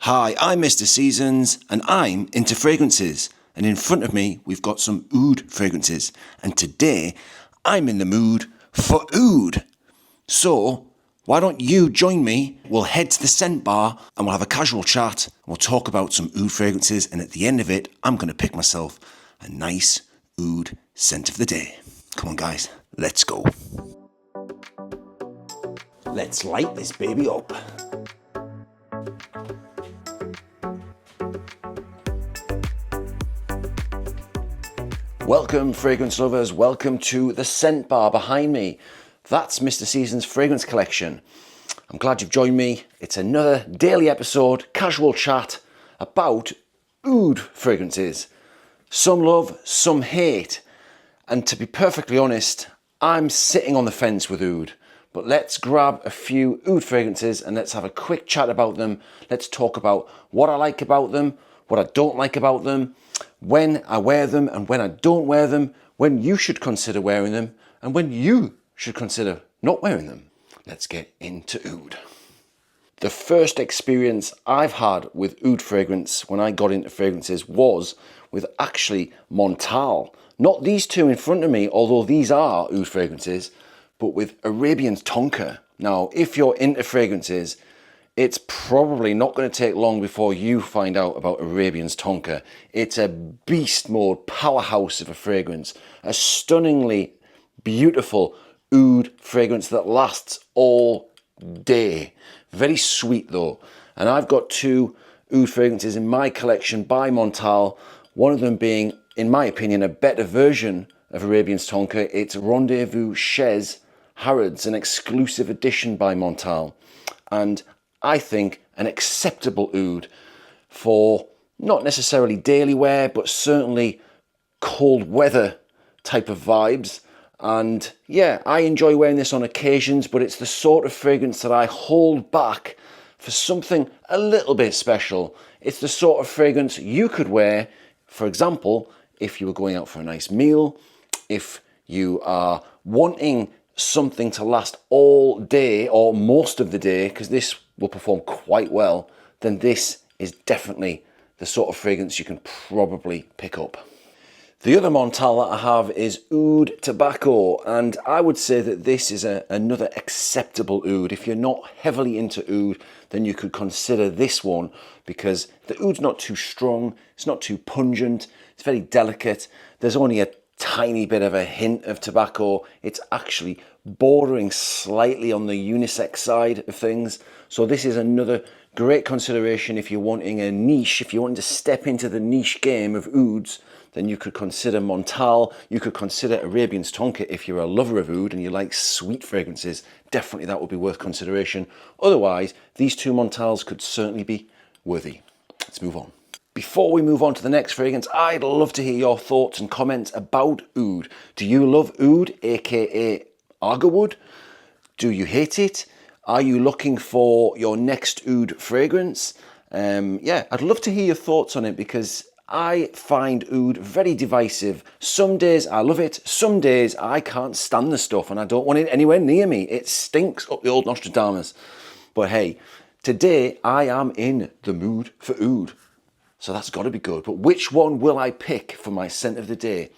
Hi, I'm Mr. Seasons and I'm into fragrances. And in front of me, we've got some oud fragrances. And today, I'm in the mood for oud. So, why don't you join me? We'll head to the scent bar and we'll have a casual chat. We'll talk about some oud fragrances. And at the end of it, I'm going to pick myself a nice oud scent of the day. Come on, guys, let's go. Let's light this baby up. Welcome, fragrance lovers. Welcome to the scent bar behind me. That's Mr. Seasons' fragrance collection. I'm glad you've joined me. It's another daily episode, casual chat about oud fragrances. Some love, some hate. And to be perfectly honest, I'm sitting on the fence with oud. But let's grab a few oud fragrances and let's have a quick chat about them. Let's talk about what I like about them, what I don't like about them, when I wear them and when I don't wear them, when you should consider wearing them and when you should consider not wearing them. Let's get into oud. The first experience I've had with oud fragrance when I got into fragrances was with actually Montal. Not these two in front of me, although these are oud fragrances, but with Arabian Tonka. Now, if you're into fragrances, it's probably not going to take long before you find out about Arabian's Tonka. It's a beast mode powerhouse of a fragrance, a stunningly beautiful oud fragrance that lasts all day. Very sweet though. And I've got two oud fragrances in my collection by Montal, one of them being, in my opinion, a better version of Arabian's Tonka. It's Rendezvous Chez Harrods, an exclusive edition by Montal. And I think an acceptable oud for not necessarily daily wear, but certainly cold weather type of vibes. And yeah, I enjoy wearing this on occasions, but it's the sort of fragrance that I hold back for something a little bit special. It's the sort of fragrance you could wear, for example, if you were going out for a nice meal, if you are wanting something to last all day or most of the day, because this will perform quite well, then this is definitely the sort of fragrance you can probably pick up. The other Montal that I have is Oud Tobacco, and I would say that this is another acceptable oud. If you're not heavily into oud, then you could consider this one, because the oud's not too strong, it's not too pungent, it's very delicate. There's only a tiny bit of a hint of tobacco. It's actually bordering slightly on the unisex side of things. So this is another great consideration if you're wanting a niche, if you're wanting to step into the niche game of ouds, then you could consider Montal. You could consider Arabian's Tonka if you're a lover of oud and you like sweet fragrances. Definitely that would be worth consideration. Otherwise, these two Montals could certainly be worthy. Let's move on. Before we move on to the next fragrance, I'd love to hear your thoughts and comments about oud. Do you love oud, aka agarwood? Do you hate it? Are you looking for your next oud fragrance? Yeah, I'd love to hear your thoughts on it because I find oud very divisive. Some days I love it, some days I can't stand the stuff and I don't want it anywhere near me. It stinks up the old Nostradamus. But hey, today I am in the mood for oud. So that's got to be good. But which one will I pick for my scent of the day?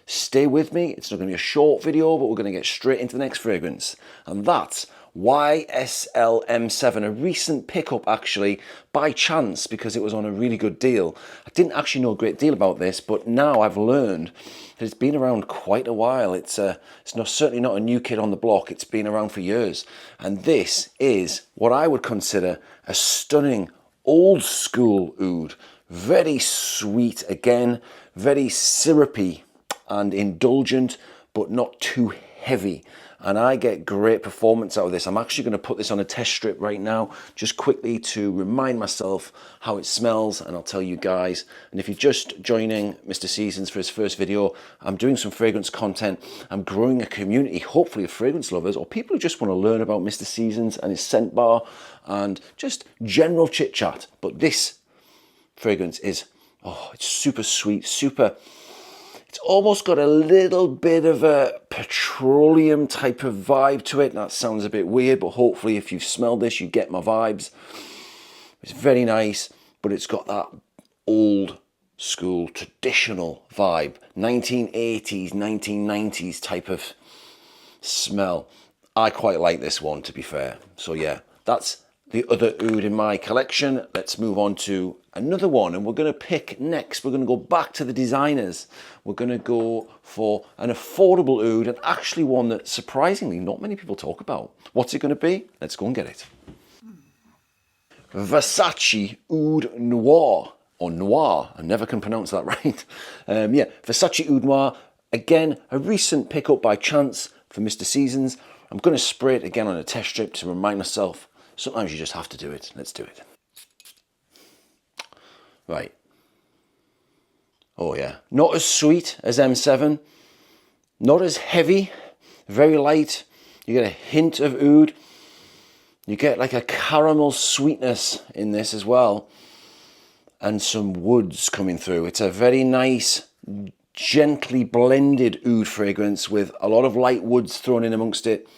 Stay with me. It's not going to be a short video, but we're going to get straight into the next fragrance. And that's YSL M7, a recent pickup actually by chance because it was on a really good deal. I didn't actually know a great deal about this, but now I've learned that it's been around quite a while. It's certainly not a new kid on the block. It's been around for years. And this is what I would consider a stunning old school oud. Very sweet again, very syrupy and indulgent, but not too heavy. And I get great performance out of this. I'm actually going to put this on a test strip right now, just quickly to remind myself how it smells, and I'll tell you guys. And if you're just joining Mr. Seasons for his first video, I'm doing some fragrance content. I'm growing a community, hopefully of fragrance lovers, or people who just want to learn about Mr. Seasons and his scent bar, and just general chit chat. But this fragrance is, it's super sweet, it's almost got a little bit of a petroleum type of vibe to it. That sounds a bit weird, but hopefully if you've smelled this, you get my vibes. It's very nice. but it's got that old school, traditional vibe, 1980s, 1990s type of smell. I quite like this one, to be fair. So yeah, that's the other oud in my collection. Let's move on to another one, and we're going to pick next. We're going to go back to the designers. We're going to go for an affordable oud, and actually one that surprisingly not many people talk about. What's it going to be? Let's go and get it. Versace Oud Noir, or Noir. I never can pronounce that right. Yeah, Versace Oud Noir. Again, a recent pickup by chance for Mr. Seasons. I'm going to spray it again on a test strip to remind myself. Sometimes you just have to do it. Let's do it. Right. Oh yeah. Not as sweet as M7. Not as heavy. Very light. You get a hint of oud. You get like a caramel sweetness in this as well. And some woods coming through. It's a very nice, gently blended oud fragrance with a lot of light woods thrown in amongst it.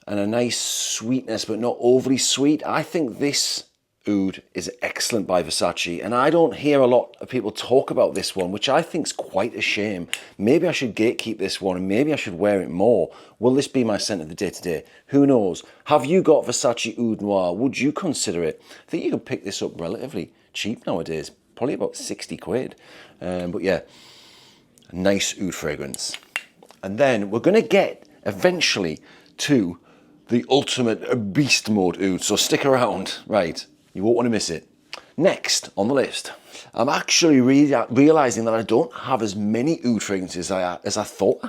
And a nice sweetness, but not overly sweet. I think this oud is excellent by Versace, and I don't hear a lot of people talk about this one, which I think is quite a shame. Maybe I should gatekeep this one, and maybe I should wear it more. Will this be my scent of the day today? Who knows? Have you got Versace Oud Noir? Would you consider it? I think you can pick this up relatively cheap nowadays, probably about 60 quid. But yeah, a nice oud fragrance. And then we're going to get eventually to the ultimate beast mode oud, so stick around. Right, you won't want to miss it. Next on the list, I'm actually realising that I don't have as many oud fragrances as I thought I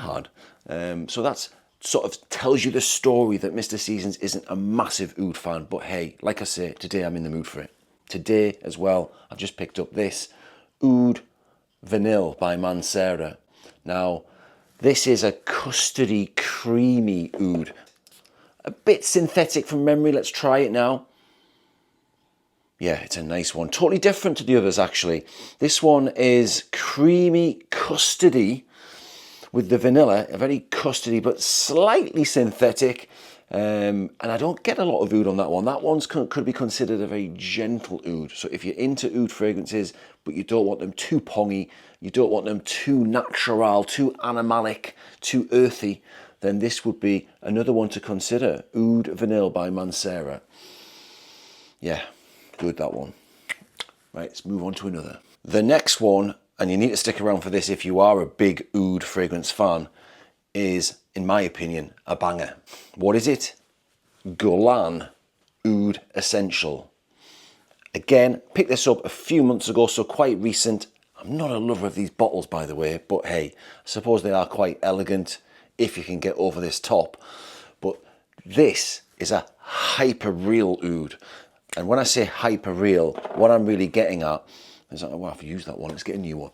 had. So that's sort of tells you the story that Mr. Seasons isn't a massive oud fan, but hey, like I say, today I'm in the mood for it. Today as well, I've just picked up this Oud Vanille by Mancera. Now, this is a custardy, creamy oud. A bit synthetic from memory. Let's try it now. Yeah, it's a nice one. Totally different to the others, actually. This one is creamy custardy with the vanilla. A very custardy, but slightly synthetic. And I don't get a lot of oud on that one. That one's could be considered a very gentle oud. So if you're into oud fragrances, but you don't want them too pongy, you don't want them too natural, too animalic, too earthy, then this would be another one to consider. Oud Vanille by Mancera. Yeah, good, that one. Right, let's move on to another. The next one, and you need to stick around for this if you are a big oud fragrance fan, is, in my opinion, a banger. What is it? Guerlain Oud Essential. Again, picked this up a few months ago, so quite recent. I'm not a lover of these bottles, by the way, but hey, I suppose they are quite elegant if you can get over this top. But this is a hyper real oud. And when I say hyper real, what I'm really getting at is, well, I've used that one, let's get a new one.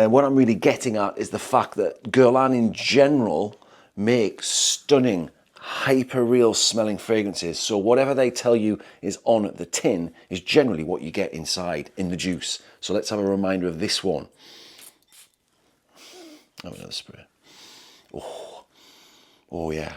What I'm really getting at is the fact that Guerlain in general make stunning, hyper real smelling fragrances. So whatever they tell you is on the tin is generally what you get inside in the juice. So let's have a reminder of this one. Have another spray. Oh yeah,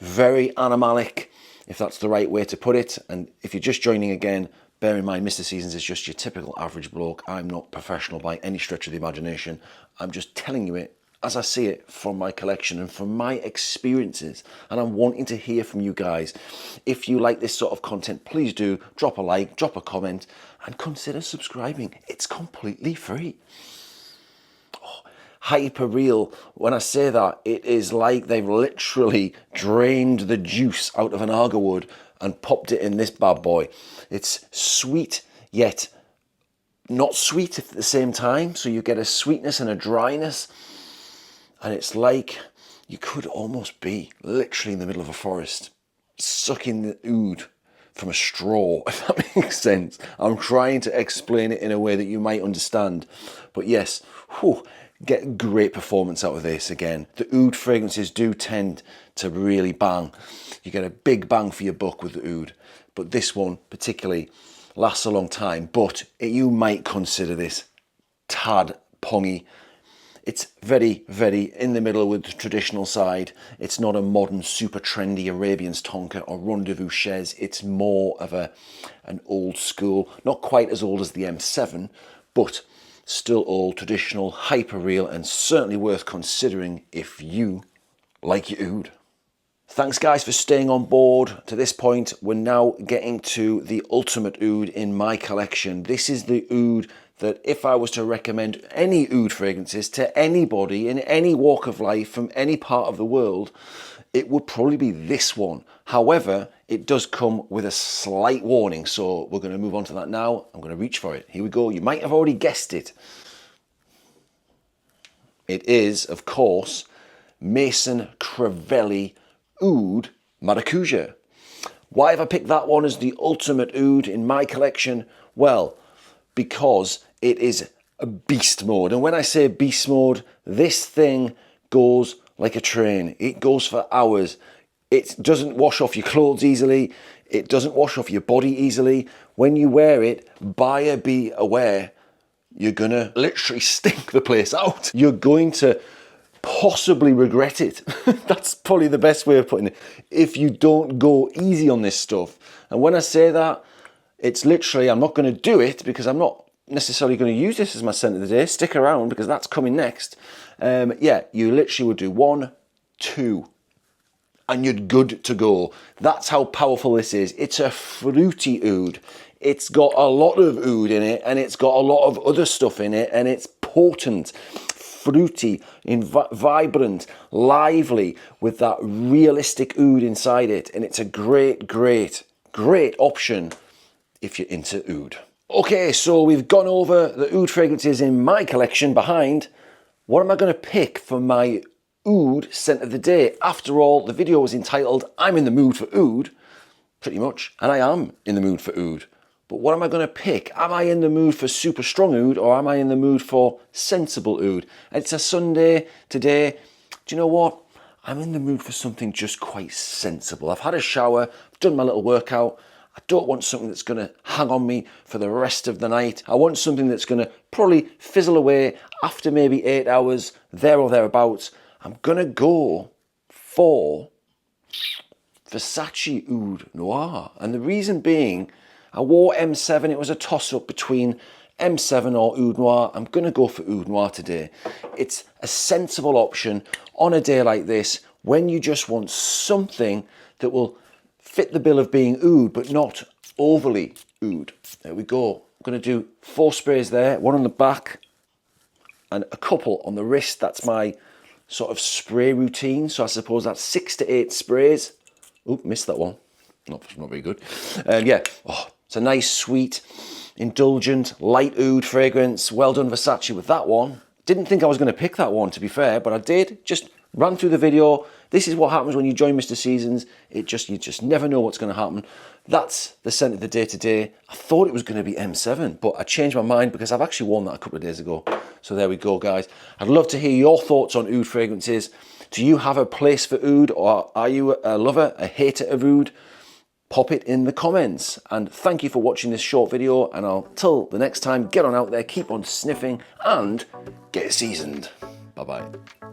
very animalic, if that's the right way to put it. And if you're just joining again, bear in mind Mr. Seasons is just your typical average bloke. I'm not professional by any stretch of the imagination. I'm just telling you it as I see it from my collection and from my experiences. And I'm wanting to hear from you guys. If you like this sort of content, please do drop a like, drop a comment, and consider subscribing. It's completely free. Hyper real, when I say that, it is like they've literally drained the juice out of an agarwood and popped it in this bad boy. It's sweet, yet not sweet at the same time. So you get a sweetness and a dryness. And it's like you could almost be literally in the middle of a forest, sucking the oud from a straw, if that makes sense. I'm trying to explain it in a way that you might understand. But yes, get great performance out of this again. The oud fragrances do tend to really bang. You get a big bang for your buck with the oud. But this one particularly lasts a long time. But you might consider this tad pongy. It's very, very in the middle with the traditional side. It's not a modern, super trendy Arabian's Tonka or Rendezvous Chaise. It's more of an old school, not quite as old as the M7, but still old, traditional, hyper real, and certainly worth considering if you like your oud. Thanks guys for staying on board to this point. We're now getting to the ultimate oud in my collection. This is the oud that if I was to recommend any oud fragrances to anybody in any walk of life from any part of the world, it would probably be this one. However, it does come with a slight warning, so we're going to move on to that now. I'm going to reach for it. Here we go. You might have already guessed it. It is, of course, Maison Crivelli Oud Maracuja. Why have I picked that one as the ultimate oud in my collection? Well, because it is a beast mode. And when I say beast mode, this thing goes like a train. It goes for hours. It doesn't wash off your clothes easily. It doesn't wash off your body easily. When you wear it, buyer be aware, you're gonna literally stink the place out. You're going to possibly regret it. That's probably the best way of putting it. If you don't go easy on this stuff. And when I say that, it's literally, I'm not going to do it because I'm not necessarily going to use this as my scent of the day. Stick around because that's coming next. Yeah, you literally would do 1, 2, and you're good to go. That's how powerful this is. It's a fruity oud. It's got a lot of oud in it, and it's got a lot of other stuff in it, and it's potent, fruity, vibrant, lively, with that realistic oud inside it. And it's a great, great, great option if you're into oud. Okay, so we've gone over the oud fragrances in my collection behind. What am I going to pick for my oud scent of the day? After all, the video was entitled I'm in the mood for oud, pretty much, and I am in the mood for oud. But what am I going to pick? Am I in the mood for super strong oud, or am I in the mood for sensible oud? It's a Sunday today. Do you know what? I'm in the mood for something just quite sensible. I've had a shower, I've done my little workout. I don't want something that's going to hang on me for the rest of the night. I want something that's going to probably fizzle away after maybe 8 hours, there or thereabouts. I'm going to go for Versace Oud Noir. And the reason being, I wore M7. It was a toss-up between M7 or Oud Noir. I'm going to go for Oud Noir today. It's a sensible option on a day like this when you just want something that will fit the bill of being oud, but not overly oud. There we go. I'm going to do 4 sprays there, 1 on the back and a couple on the wrist. That's my sort of spray routine. So I suppose that's 6 to 8 sprays. Oop, missed that one. Not very good. Yeah, it's a nice, sweet, indulgent, light oud fragrance. Well done, Versace, with that one. Didn't think I was going to pick that one, to be fair, but I did. Just ran through the video. This is what happens when you join Mr. Seasons. You just never know what's going to happen. That's the scent of the day today. I thought it was going to be M7, but I changed my mind because I've actually worn that a couple of days ago. So there we go, guys. I'd love to hear your thoughts on oud fragrances. Do you have a place for oud, or are you a lover, a hater of oud? Pop it in the comments. And thank you for watching this short video. And until the next time, get on out there, keep on sniffing, and get seasoned. Bye-bye.